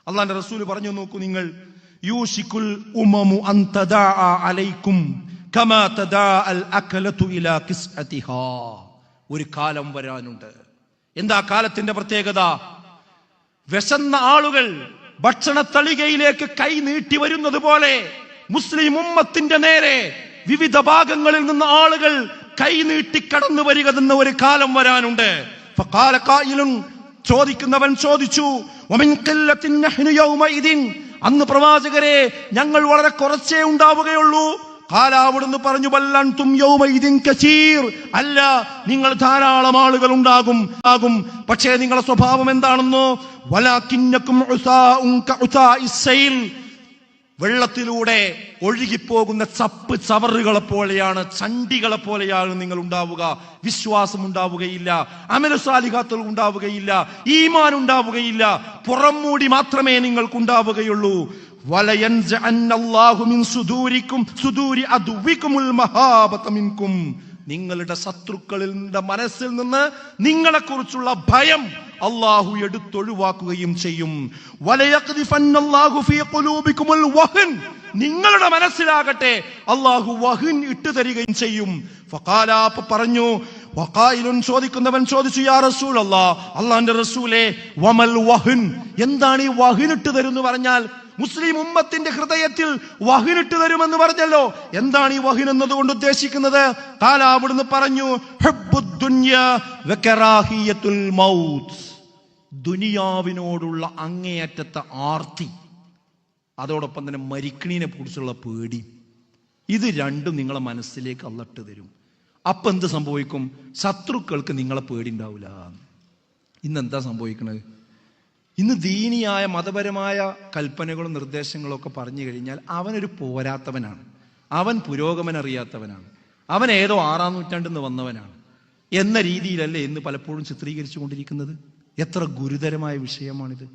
അല്ലാഹുവിന്റെ റസൂൽ പറഞ്ഞു, നോക്കൂ നിങ്ങൾ, യൂശിക്കുൽ ഉമമു അൻ തദാഅ അലൈക്കും കമാ തദാഅൽ അകലതു ഇലാ ഖിസ്അതിഹാ. ഒരു കാലം വരാനുണ്ട്. എന്താ കാലത്തിന്റെ പ്രത്യേകത? വിശന്ന ആളുകൾ ഭക്ഷണത്തളികയിലേക്ക് കൈ നീട്ടി വരുന്നത് പോലെ മുസ്ലിം ഉമ്മത്തിന്റെ നേരെ വിവിധ ഭാഗങ്ങളിൽ നിന്ന് ആളുകൾ കൈ നീട്ടി കടന്നു വരിക എന്ന ഒരു കാലം വരാനുണ്ട്. ഫഖാല ഖായിലുൻ, ചോദിക്കുന്നവൻ ചോദിച്ചു, വമിൻ ഖില്ലത്തിൻ നഹ്നു യൗമഇദിൻ, അന്ന് പ്രവാചകരെ ഞങ്ങൾ വളരെ കുറച്ചേ ഉണ്ടാവുകയുള്ളൂ. ഖാല, അവിടുന്ന് പറഞ്ഞു, ബൽ അൻതും യൗമഇദിൻ കസീർ, അല്ല, നിങ്ങൾ ധാരാളം ആളുകൾ ഉണ്ടാകും. പക്ഷേ നിങ്ങളുടെ സ്വഭാവം എന്താണെന്നോ, വലാകിന്നകും ഉസാഉൻ കഉസാഇസ് സൈൽ, വെള്ളത്തിലൂടെ ഒഴുകിപ്പോകുന്ന ചപ്പ് ചവറുകളെ പോലെയാണ്, ചണ്ടികളെ പോലെയാണ് നിങ്ങൾ ഉണ്ടാവുക. വിശ്വാസം ഉണ്ടാവുകയില്ല, അമലുസാലിഹാത്തുകൾ ഉണ്ടാവുകയില്ല, ഈമാൻ ഉണ്ടാവുകയില്ല, പുറംമൂടി മാത്രമേ നിങ്ങൾക്കുണ്ടാവുകയുള്ളൂ. വലയൻസഅന്നല്ലാഹു മിൻ സുദൂരിക്കും സുദൂരി അദുവികുമുൽ മഹാബത മിൻകും, നിങ്ങളുടെ ശത്രുക്കളുടെ മനസ്സിൽ നിന്ന് നിങ്ങളെക്കുറിച്ചുള്ള ഭയം അള്ളാഹു എടുത്തൊഴിവാക്കുകയും ചെയ്യും. വലയഖ്ദിഫന്നല്ലാഹു ഫീ ഖുലൂബികുമുൽ വഹൻ, നിങ്ങളുടെ മനസ്സിലാകട്ടെ അള്ളാഹു വഹൻ ഇട്ടു തരികയും ചെയ്യും. ഫഖാല, പറഞ്ഞു, വഖായിലുൻ, ചോദിക്കുന്നവൻ ചോദിച്ചു, യാ റസൂലല്ലാഹ്, അള്ളാഹുവിന്റെ റസൂലേ, വമൽ വഹൻ, എന്താണ് ഈ വഹൻ ഇട്ടു തരുമെന്ന് പറഞ്ഞാൽ? മുസ്ലിം ഉമ്മത്തിന്റെ ഹൃദയത്തിൽ വഹിനിട്ട് തരുമെന്ന് പറഞ്ഞല്ലോ, എന്താണ് ഈ വഹിൻ എന്നതുകൊണ്ട് ഉദ്ദേശിക്കുന്നത്? ഖാല, അവിടുന്ന് പറഞ്ഞു, ഹുബ്ബുദ് ദുനിയാ വകറാഹിയത്തുൽ മൗത്ത്, ദുനിയാവിനോടുള്ള അങ്ങേയറ്റത്തെ ആർത്തി, അതോടൊപ്പം തന്നെ മരിക്കണീനെ കുറിച്ചുള്ള പേടി, ഇത് രണ്ടും നിങ്ങളെ മനസ്സിലേക്ക് അള്ളട്ട് തരും. അപ്പൊ എന്ത് സംഭവിക്കും? ശത്രുക്കൾക്ക് നിങ്ങളെ പേടി ഉണ്ടാവില്ല. ഇന്നെന്താ സംഭവിക്കുന്നത്? ഇന്ന് ദീനിയായ മതപരമായ കൽപ്പനകളും നിർദ്ദേശങ്ങളും ഒക്കെ പറഞ്ഞു കഴിഞ്ഞാൽ അവനൊരു പോരാത്തവനാണ്, അവൻ പുരോഗമനറിയാത്തവനാണ്, അവൻ ഏതോ 6-ാം നൂറ്റാണ്ടിൽ നിന്ന് വന്നവനാണ് എന്ന രീതിയിലല്ലേ ഇന്ന് പലപ്പോഴും ചിത്രീകരിച്ചു കൊണ്ടിരിക്കുന്നത്. എത്ര ഗുരുതരമായ വിഷയമാണിത്.